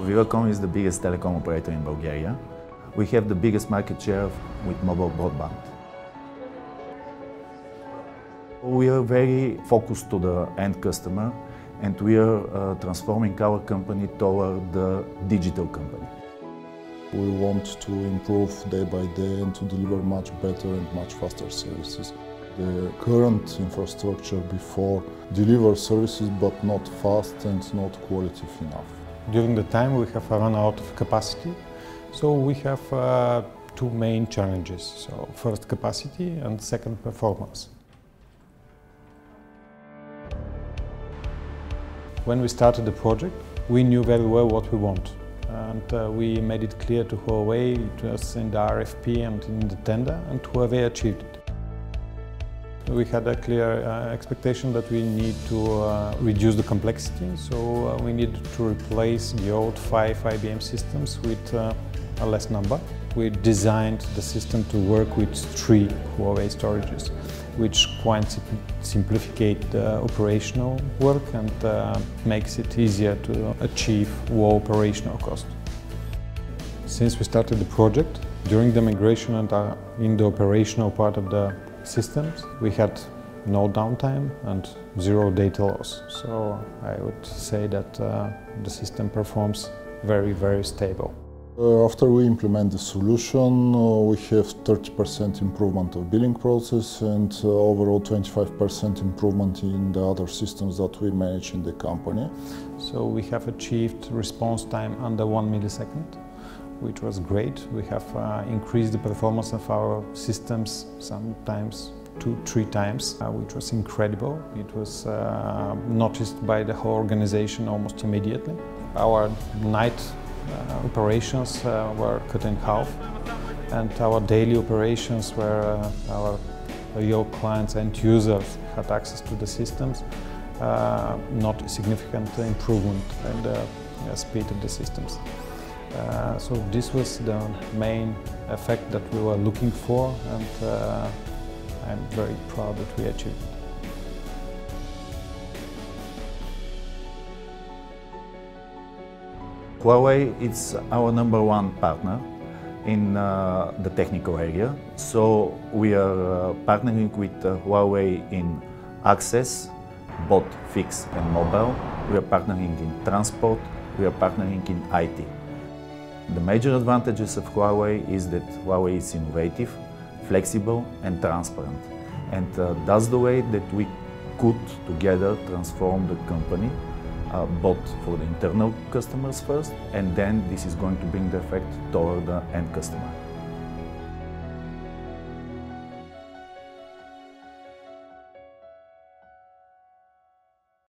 Viracom is the biggest telecom operator in Bulgaria. We have the biggest market share with mobile broadband. We are very focused to the end customer, and we are transforming our company toward the digital company. We want to improve day by day and to deliver much better and much faster services. The current infrastructure before delivers services but not fast and not qualitative enough. During the time we have run out of capacity, so we have two main challenges. So first capacity and second performance. When we started the project, we knew very well what we want. And we made it clear to Huawei, it was in the RFP and in the tender, and Huawei achieved it. We had a clear expectation that we need to reduce the complexity, so we needed to replace the old 5 IBM systems with a less number. We designed the system to work with 3 Huawei storages, which quite simplifies the operational work and makes it easier to achieve low operational cost. Since we started the project, during the migration and in the operational part of the systems, we had no downtime and 0 data loss. So I would say that the system performs very, very stable. After we implement the solution, we have 30% improvement of billing process and overall 25% improvement in the other systems that we manage in the company. So we have achieved response time under 1 millisecond, which was great. We have increased the performance of our systems sometimes 2-3 times, which was incredible. It was noticed by the whole organization almost immediately. Our night operations were cut in half, and our daily operations where our real clients and users had access to the systems, not a significant improvement in the speed of the systems. So this was the main effect that we were looking for, and I'm very proud that we achieved it. Huawei is our #1 partner in the technical area. So we are partnering with Huawei in access, both fixed and mobile. We are partnering in transport. We are partnering in IT. The major advantages of Huawei is that Huawei is innovative, flexible and transparent. And that's the way that we could together transform the company, both for the internal customers first, and then this is going to bring the effect toward the end customer.